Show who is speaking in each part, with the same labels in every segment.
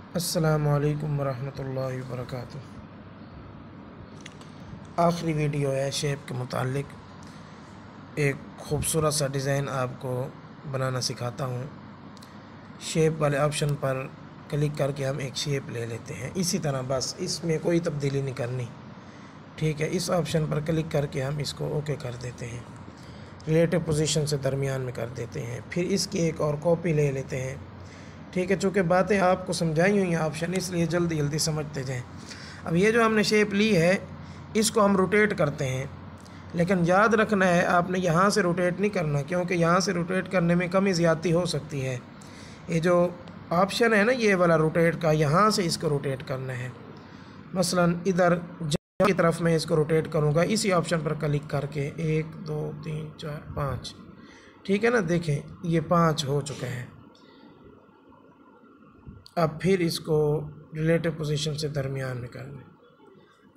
Speaker 1: अस्सलामु अलैकुम वरहमतुल्लाहि वबरकातुह। आखिरी वीडियो है शेप के मुतालिक। एक ख़ूबसूरत सा डिज़ाइन आपको बनाना सिखाता हूँ। शेप वाले ऑप्शन पर क्लिक करके हम एक शेप ले लेते हैं। इसी तरह बस इसमें कोई तब्दीली नहीं करनी, ठीक है। इस ऑप्शन पर क्लिक करके हम इसको ओके कर देते हैं। रिलेटिव पोजीशन से दरमियान में कर देते हैं। फिर इसकी एक और कॉपी ले लेते हैं, ठीक है। चूँकि बातें आपको समझाई हुई हैं ऑप्शन, इसलिए जल्दी जल्दी समझते जाएं। अब ये जो हमने शेप ली है इसको हम रोटेट करते हैं, लेकिन याद रखना है आपने यहाँ से रोटेट नहीं करना, क्योंकि यहाँ से रोटेट करने में कमी ज़्यादती हो सकती है। ये जो ऑप्शन है ना ये वाला रोटेट का, यहाँ से इसको रोटेट करना है। मसलन इधर की तरफ मैं इसको रोटेट करूँगा, इसी ऑप्शन पर क्लिक करके 1 2 3 4 5, ठीक है ना। देखें ये 5 हो चुका है। अब फिर इसको रिलेटिव पोजीशन से दरमियान में कर लें।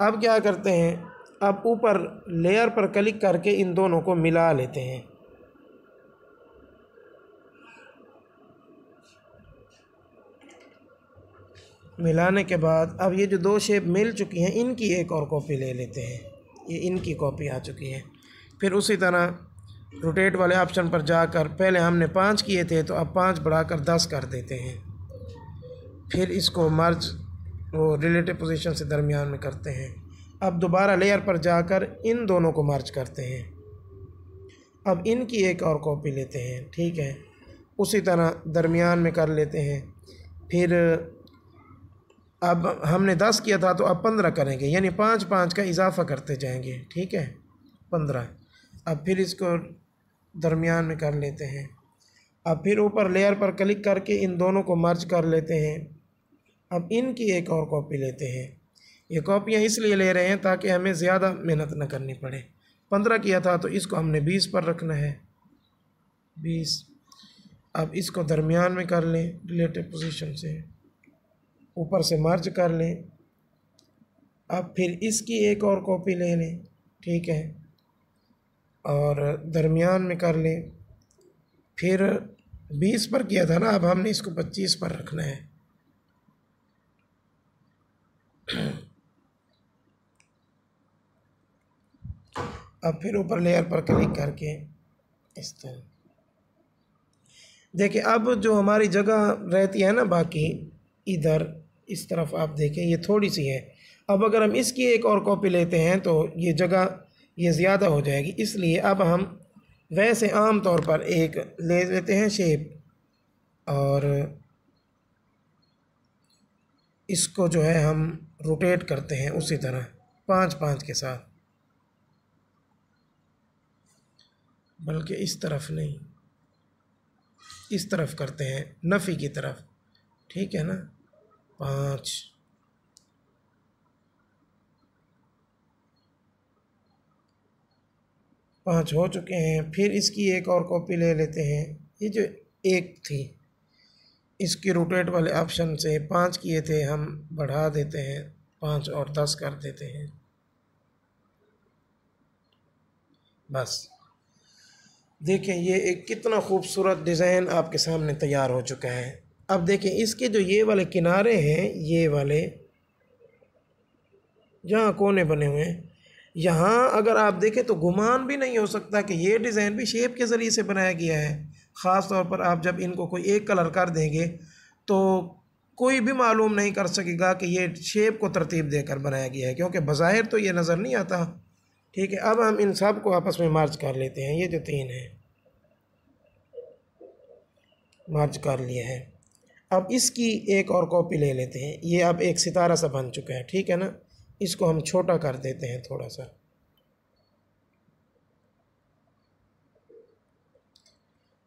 Speaker 1: अब क्या करते हैं, अब ऊपर लेयर पर क्लिक करके इन दोनों को मिला लेते हैं। मिलाने के बाद अब ये जो दो शेप मिल चुकी हैं इनकी एक और कॉपी ले लेते हैं। ये इनकी कॉपी आ चुकी है। फिर उसी तरह रोटेट वाले ऑप्शन पर जाकर पहले हमने 5 किए थे तो अब 5 बढ़ाकर 10 कर देते हैं। फिर इसको मर्ज वो रिलेटिव पोजीशन से दरमियान में करते हैं। अब दोबारा लेयर पर जाकर इन दोनों को मर्ज करते हैं। अब इनकी एक और कॉपी लेते हैं, ठीक है। उसी तरह दरमियान में कर लेते हैं। फिर अब हमने 10 किया था तो अब 15 करेंगे, यानी 5 5 का इजाफा करते जाएंगे, ठीक है। 15। अब फिर इसको दरमियान में कर लेते हैं। अब फिर ऊपर लेयर पर क्लिक करके इन दोनों को मर्ज कर लेते हैं। अब इनकी एक और कॉपी लेते हैं। ये कॉपियाँ इसलिए ले रहे हैं ताकि हमें ज़्यादा मेहनत न करनी पड़े। 15 किया था तो इसको हमने 20 पर रखना है, 20। अब इसको दरमियान में कर लें, रिलेटिव पोजीशन से ऊपर से मर्ज कर लें। अब फिर इसकी एक और कॉपी ले लें, ठीक है, और दरमियान में कर लें। फिर 20 पर किया था ना, अब हमने इसको 25 पर रखना है। अब फिर ऊपर लेयर पर क्लिक करके इस तरह देखिए, अब जो हमारी जगह रहती है ना बाकी इधर इस तरफ, आप देखें ये थोड़ी सी है। अब अगर हम इसकी एक और कॉपी लेते हैं तो ये जगह ये ज़्यादा हो जाएगी, इसलिए अब हम वैसे आम तौर पर एक ले लेते हैं शेप और इसको जो है हम रोटेट करते हैं उसी तरह 5 5 के साथ, बल्कि इस तरफ नहीं, इस तरफ करते हैं, नफ़ी की तरफ, ठीक है ना। 5 हो चुके हैं। फिर इसकी एक और कॉपी ले लेते हैं। ये जो एक थी इसकी रोटेट वाले ऑप्शन से 5 किए थे, हम बढ़ा देते हैं, 5 और 10 कर देते हैं। बस देखें ये एक कितना खूबसूरत डिज़ाइन आपके सामने तैयार हो चुका है। अब देखें इसके जो ये वाले किनारे हैं, ये वाले जहाँ कोने बने हुए हैं, यहाँ अगर आप देखें तो गुमान भी नहीं हो सकता कि ये डिज़ाइन भी शेप के ज़रिए से बनाया गया है। ख़ास तौर पर आप जब इनको कोई एक कलर कर देंगे तो कोई भी मालूम नहीं कर सकेगा कि ये शेप को तरतीब देकर बनाया गया है, क्योंकि बज़ाहिर तो ये नज़र नहीं आता, ठीक है। अब हम इन सब को आपस में मर्ज कर लेते हैं। ये जो 3 है मर्ज कर लिया है। अब इसकी एक और कॉपी ले लेते हैं। ये अब एक सितारा सा बन चुका है, ठीक है ना। इसको हम छोटा कर देते हैं थोड़ा सा।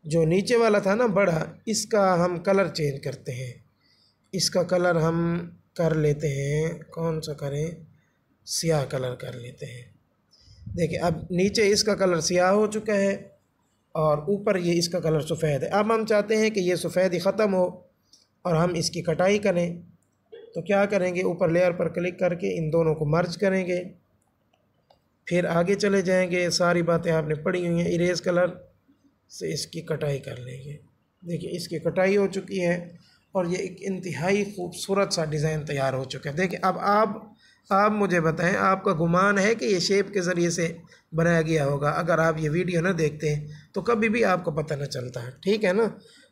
Speaker 1: जो नीचे वाला था ना बड़ा, इसका हम कलर चेंज करते हैं। इसका कलर हम कर लेते हैं, कौन सा करें, सियाह कलर कर लेते हैं। देखिए अब नीचे इसका कलर सियाह हो चुका है और ऊपर ये इसका कलर सफ़ेद है। अब हम चाहते हैं कि ये सफ़ेदी ख़त्म हो और हम इसकी कटाई करें, तो क्या करेंगे, ऊपर लेयर पर क्लिक करके इन दोनों को मर्ज करेंगे। फिर आगे चले जाएंगे, सारी बातें आपने पढ़ी हुई हैं। इरेज कलर से इसकी कटाई कर लेंगे। देखिए इसकी कटाई हो चुकी है और ये एक इंतहाई खूबसूरत सा डिज़ाइन तैयार हो चुका है। देखिए अब आप मुझे बताएं, आपका गुमान है कि ये शेप के ज़रिए से बनाया गया होगा? अगर आप ये वीडियो ना देखते हैं तो कभी भी आपको पता ना चलता है, ठीक है ना।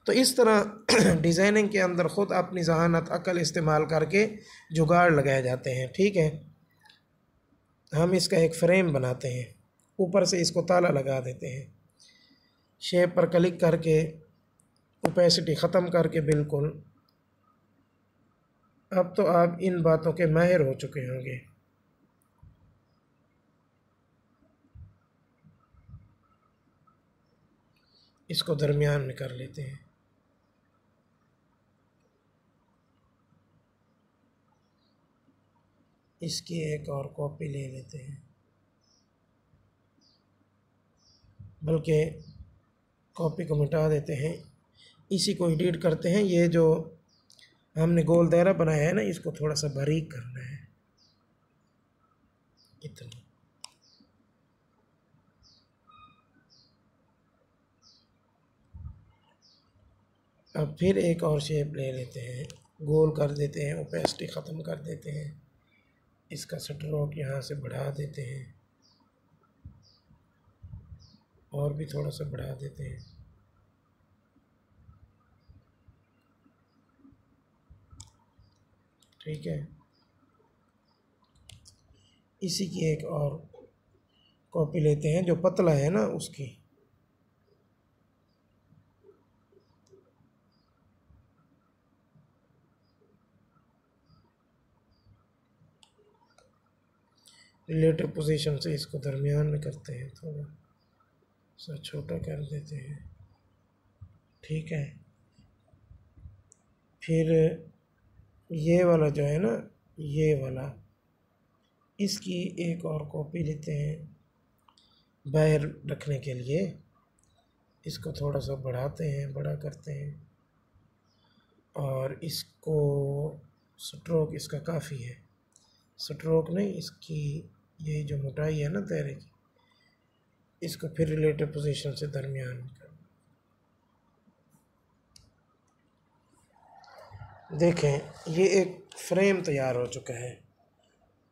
Speaker 1: तो इस तरह डिज़ाइनिंग के अंदर ख़ुद अपनी ज़हानत अक्ल इस्तेमाल करके जुगाड़ लगाए जाते हैं, ठीक है। हम इसका एक फ़्रेम बनाते हैं, ऊपर से इसको ताला लगा देते हैं, शेप पर क्लिक करके ओपेसिटी ख़त्म करके बिल्कुल। अब तो आप इन बातों के माहिर हो चुके होंगे। इसको दरमियान में कर लेते हैं। इसकी एक और कॉपी ले लेते हैं, बल्कि कॉपी को मिटा देते हैं, इसी को एडिट करते हैं। ये जो हमने गोल दायरा बनाया है ना, इसको थोड़ा सा बारीक करना है, इतना। अब फिर एक और शेप ले लेते हैं, गोल कर देते हैं, ओपेसिटी ख़त्म कर देते हैं, इसका स्ट्रोक यहाँ से बढ़ा देते हैं और भी थोड़ा सा बढ़ा देते हैं। ठीक है, इसी की एक और कॉपी लेते हैं जो पतला है ना उसकी। रिलेटिव पोजीशन से इसको दरमियान में करते हैं, थोड़ा सा छोटा कर देते हैं, ठीक है। फिर ये वाला जो है ना, ये वाला, इसकी एक और कॉपी लेते हैं बाहर रखने के लिए। इसको थोड़ा सा बढ़ाते हैं, बड़ा करते हैं और इसको स्ट्रोक इसका काफ़ी है, स्ट्रोक नहीं, इसकी ये जो मोटाई है ना दायरे की, इसको फिर रिलेटिव पोजीशन से दरमियान में कर। देखें ये एक फ्रेम तैयार हो चुका है।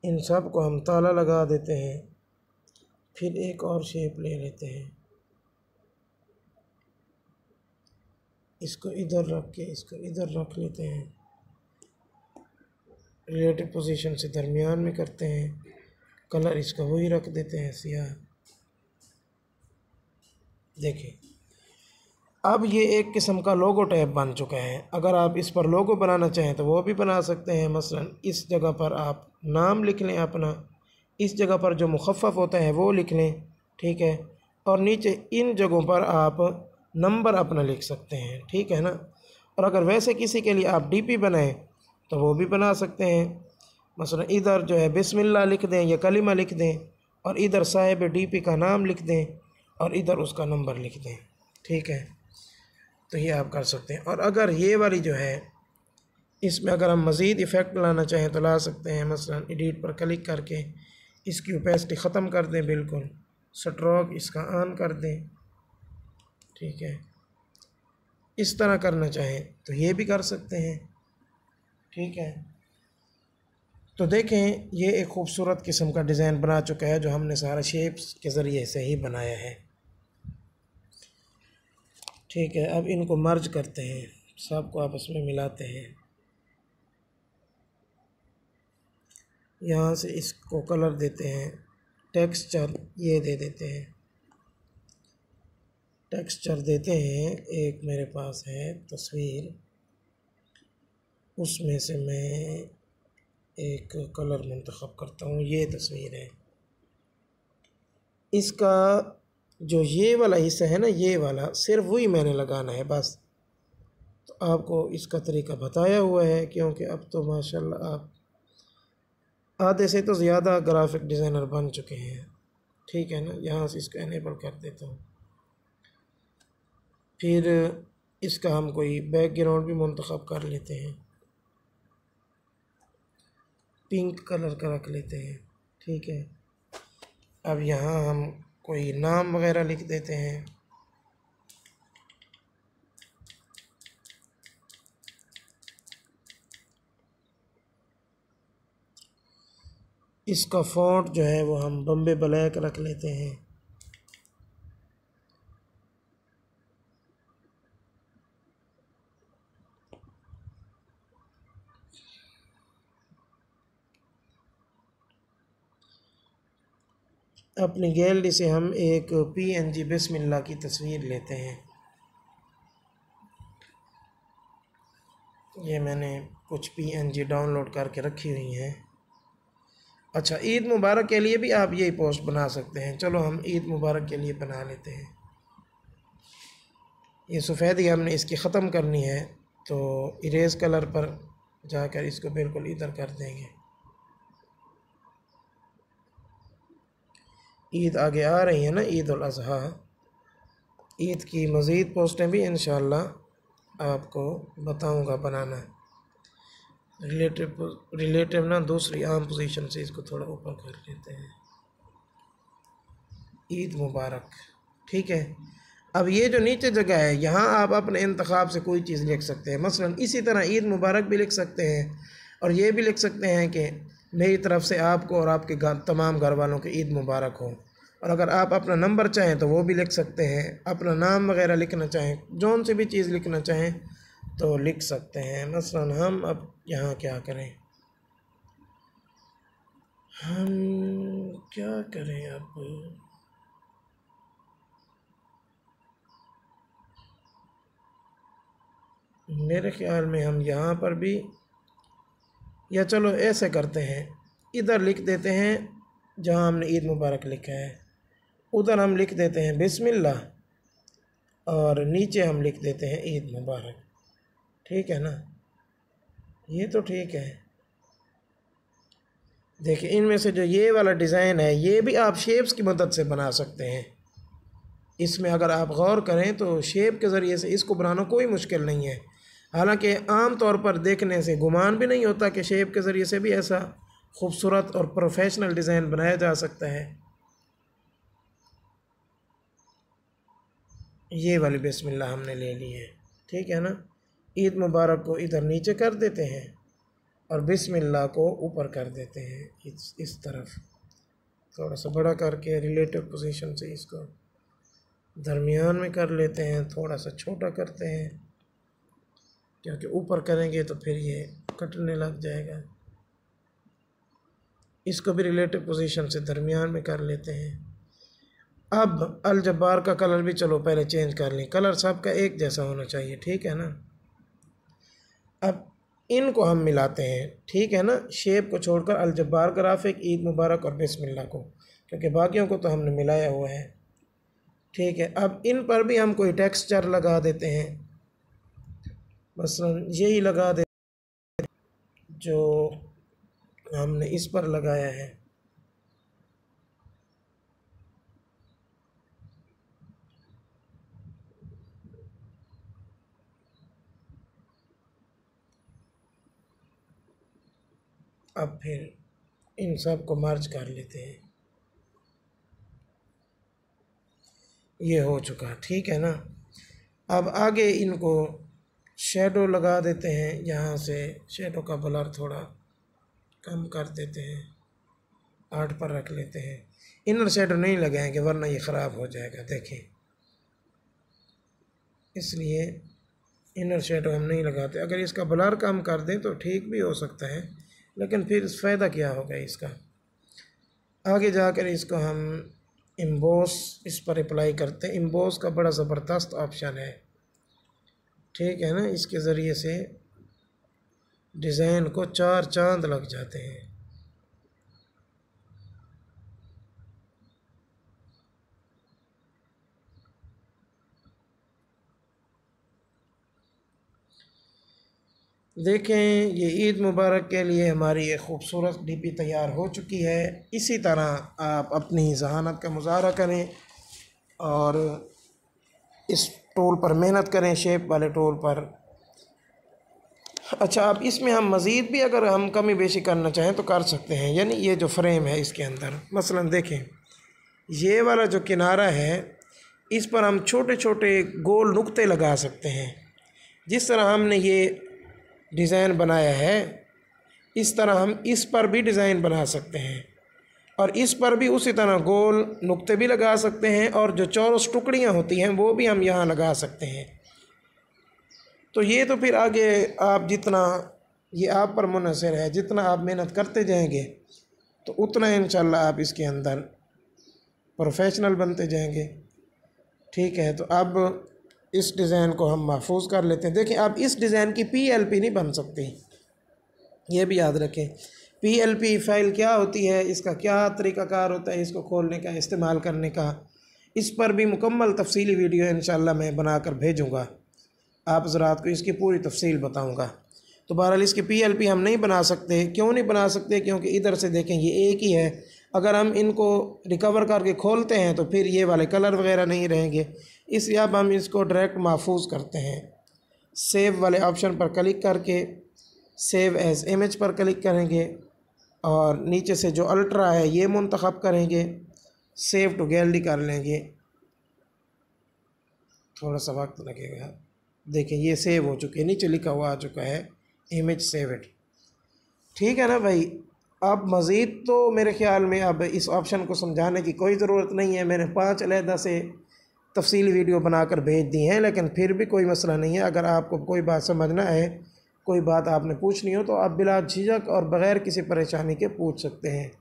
Speaker 1: इन सब को हम ताला लगा देते हैं, फिर एक और शेप ले लेते हैं, इसको इधर रख के इसको इधर रख लेते हैं, रिलेटिव पोजीशन से दरमियान में करते हैं, कलर इसका वही रख देते हैं सियाह। देखिए अब ये एक किस्म का लोगो टैब बन चुका है। अगर आप इस पर लोगो बनाना चाहें तो वो भी बना सकते हैं। मसलन इस जगह पर आप नाम लिख लें अपना, इस जगह पर जो मुखफ़फ़ होता है वो लिख लें, ठीक है, और नीचे इन जगहों पर आप नंबर अपना लिख सकते हैं, ठीक है ना। और अगर वैसे किसी के लिए आप डीपी बनाएं तो वो भी बना सकते हैं। मसलन इधर जो है बिस्मिल्लाह लिख दें या कलिमा लिख दें और इधर साहिब डीपी का नाम लिख दें और इधर उसका नंबर लिख दें, ठीक है। तो ये आप कर सकते हैं। और अगर ये वाली जो है, इसमें अगर हम मज़ीद इफ़ेक्ट लाना चाहें तो ला सकते हैं। मसलन एडिट पर क्लिक करके इसकी ओपेसिटी ख़त्म कर दें, बिल्कुल स्ट्रोक इसका ऑन कर दें, ठीक है। इस तरह करना चाहें तो ये भी कर सकते हैं, ठीक है। तो देखें ये एक ख़ूबसूरत किस्म का डिज़ाइन बना चुका है जो हमने सारा शेप्स के ज़रिए से ही बनाया है, ठीक है। अब इनको मर्ज करते हैं, सबको आपस में मिलाते हैं। यहाँ से इसको कलर देते हैं, टेक्सचर ये दे देते हैं, टेक्सचर देते हैं। एक मेरे पास है तस्वीर, उसमें से मैं एक कलर मुंतखब करता हूँ। ये तस्वीर है, इसका जो ये वाला हिस्सा है ना, ये वाला सिर्फ वही मैंने लगाना है बस। तो आपको इसका तरीका बताया हुआ है, क्योंकि अब तो माशाल्लाह आप आधे से तो ज़्यादा ग्राफिक डिज़ाइनर बन चुके हैं, ठीक है ना। यहाँ से इसको इनेबल कर देता हूँ। फिर इसका हम कोई बैकग्राउंड भी मुंतखब कर लेते हैं, पिंक कलर का रख लेते हैं, ठीक है। अब यहाँ हम कोई नाम वगैरह लिख देते हैं, इसका फ़ॉन्ट जो है वो हम बम्बे ब्लैक रख लेते हैं। अपनी गैलरी से हम एक PNG बिस्मिल्लाह की तस्वीर लेते हैं। ये मैंने कुछ PNG डाउनलोड करके रखी हुई हैं। अच्छा, ईद मुबारक के लिए भी आप यही पोस्ट बना सकते हैं। चलो हम ईद मुबारक के लिए बना लेते हैं। ये सफ़ेदी हमने इसकी ख़त्म करनी है, तो इरेज़ कलर पर जाकर इसको बिल्कुल इधर कर देंगे। ईद आगे आ रही है ना, ईद उल अज़हा। ईद की मज़ीद पोस्टें भी इंशाअल्लाह आपको बताऊंगा बनाना। रिलेटिव ना दूसरी आम पोजीशन से इसको थोड़ा ऊपर कर लेते हैं। ईद मुबारक, ठीक है। अब ये जो नीचे जगह है, यहाँ आप अपने इंतखाब से कोई चीज़ लिख सकते हैं। मसलन इसी तरह ईद मुबारक भी लिख सकते हैं, और ये भी लिख सकते हैं कि मेरी तरफ़ से आपको और आपके तमाम घर वालों की ईद मुबारक हो। और अगर आप अपना नंबर चाहें तो वो भी लिख सकते हैं। अपना नाम वगैरह लिखना चाहें, जौन सी भी चीज़ लिखना चाहें तो लिख सकते हैं। मसलन हम अब यहाँ क्या करें, हम क्या करें अब, मेरे ख़्याल में हम यहाँ पर भी, या चलो ऐसे करते हैं, इधर लिख देते हैं जहाँ हमने ईद मुबारक लिखा है, उधर हम लिख देते हैं बिस्मिल्लाह, और नीचे हम लिख देते हैं ईद मुबारक। ठीक है ना, ये तो ठीक है। देखिए, इनमें से जो ये वाला डिज़ाइन है, ये भी आप शेप्स की मदद से बना सकते हैं। इसमें अगर आप गौर करें तो शेप के ज़रिए से इसको बनाना कोई मुश्किल नहीं है। हालांकि आम तौर पर देखने से गुमान भी नहीं होता कि शेप के ज़रिए से भी ऐसा खूबसूरत और प्रोफेशनल डिज़ाइन बनाया जा सकता है। ये वाली बिस्मिल्लाह हमने ले ली है, ठीक है ना। ईद मुबारक को इधर नीचे कर देते हैं और बिस्मिल्लाह को ऊपर कर देते हैं, इस तरफ थोड़ा सा बड़ा करके रिलेटिव पोजीशन से इसको दरमियान में कर लेते हैं। थोड़ा सा छोटा करते हैं क्योंकि ऊपर करेंगे तो फिर ये कटने लग जाएगा। इसको भी रिलेटिव पोजीशन से दरमियान में कर लेते हैं। अब अल जब्बार का कलर भी चलो पहले चेंज कर लें, कलर सबका एक जैसा होना चाहिए, ठीक है ना। अब इनको हम मिलाते हैं, ठीक है ना, शेप को छोड़कर अल जब्बार ग्राफिक, ईद मुबारक और बिस्मिल्लाह को, क्योंकि बाकियों को तो हमने मिलाया हुआ है, ठीक है। अब इन पर भी हम कोई टेक्सचर लगा देते हैं, बस यही लगा दे जो हमने इस पर लगाया है। अब फिर इन सब को मर्ज कर लेते हैं। ये हो चुका, ठीक है ना। अब आगे इनको शेडो लगा देते हैं, यहाँ से शेडो का ब्लर थोड़ा कम कर देते हैं, 8 पर रख लेते हैं। इनर शेडो नहीं लगाएंगे वरना ये ख़राब हो जाएगा, देखें, इसलिए इनर शेडो हम नहीं लगाते। अगर इसका ब्लर कम कर दें तो ठीक भी हो सकता है, लेकिन फिर फ़ायदा क्या होगा इसका। आगे जाकर इसको हम एम्बोस इस पर अप्लाई करते हैं। एम्बोस का बड़ा ज़बरदस्त ऑप्शन है, ठीक है ना। इसके ज़रिए से डिज़ाइन को 4 चांद लग जाते हैं। देखें, ये ईद मुबारक के लिए हमारी एक ख़ूबसूरत डीपी तैयार हो चुकी है। इसी तरह आप अपनी ज़हानत का मुज़ाहरा करें और इस टूल पर मेहनत करें, शेप वाले टूल पर। अच्छा, अब इसमें हम मज़ीद भी अगर हम कमी बेशी करना चाहें तो कर सकते हैं। यानी ये जो फ्रेम है इसके अंदर मसलन देखें, ये वाला जो किनारा है इस पर हम छोटे छोटे गोल नुक्ते लगा सकते हैं। जिस तरह हमने ये डिज़ाइन बनाया है इस तरह हम इस पर भी डिज़ाइन बना सकते हैं। और इस पर भी उसी तरह गोल नुक्ते भी लगा सकते हैं और जो चौरस टुकड़ियाँ होती हैं वो भी हम यहाँ लगा सकते हैं। तो ये तो फिर आगे आप जितना, ये आप पर मुनहसर है, जितना आप मेहनत करते जाएंगे तो उतना इंशाल्लाह आप इसके अंदर प्रोफेशनल बनते जाएंगे। ठीक है, तो अब इस डिज़ाइन को हम महफूज कर लेते हैं। देखिए, अब इस डिज़ाइन की PLP नहीं बन सकती, ये भी याद रखें। PLP फ़ाइल क्या होती है, इसका क्या तरीक़ाकार होता है इसको खोलने का, इस्तेमाल करने का, इस पर भी मुकम्मल तफसीली वीडियो इंशाल्लाह मैं बनाकर भेजूँगा आप हज़रात को, इसकी पूरी तफसील बताऊँगा। तो बहरहाल इसकी PLP हम नहीं बना सकते। क्यों नहीं बना सकते? क्योंकि इधर से देखें ये एक ही है, अगर हम इनको रिकवर करके खोलते हैं तो फिर ये वाले कलर वगैरह नहीं रहेंगे, इसलिए अब हम इसको डायरेक्ट महफूज करते हैं। सेव वाले ऑप्शन पर क्लिक करके सेव एज़ इमेज पर क्लिक करेंगे और नीचे से जो अल्ट्रा है ये मुंतखब करेंगे, सेव टू गैलरी कर लेंगे। थोड़ा सा वक्त लगेगा। देखें ये सेव हो चुके, नीचे लिखा हुआ आ चुका है इमेज सेव इट। ठीक है ना भाई। अब मज़ीद तो मेरे ख़्याल में अब इस ऑप्शन को समझाने की कोई ज़रूरत नहीं है। मैंने 5 अलहदा से तफसीली वीडियो बनाकर भेज दी हैं, लेकिन फिर भी कोई मसला नहीं है। अगर आपको कोई बात समझना है, कोई बात आपने पूछनी हो, तो आप बिला झिझक और बग़ैर किसी परेशानी के पूछ सकते हैं,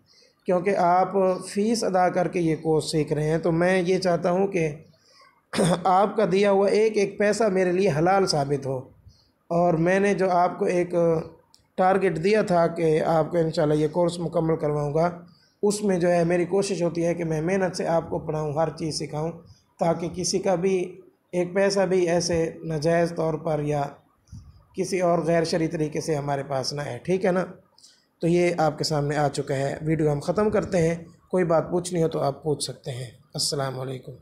Speaker 1: क्योंकि आप फ़ीस अदा करके ये कोर्स सीख रहे हैं। तो मैं ये चाहता हूँ कि आपका दिया हुआ एक एक पैसा मेरे लिए हलाल साबित हो। और मैंने जो आपको एक टारगेट दिया था कि आपको इंशाल्लाह ये कोर्स मुकम्मल करवाऊँगा, उसमें जो है मेरी कोशिश होती है कि मैं मेहनत से आपको पढ़ाऊँ, हर चीज़ सिखाऊँ, ताकि किसी का भी एक पैसा भी ऐसे नाजायज़ तौर पर या किसी और गैर शरई तरीके से हमारे पास ना है। ठीक है ना। तो ये आपके सामने आ चुका है। वीडियो हम ख़त्म करते हैं। कोई बात पूछनी हो तो आप पूछ सकते हैं। अस्सलाम वालेकुम।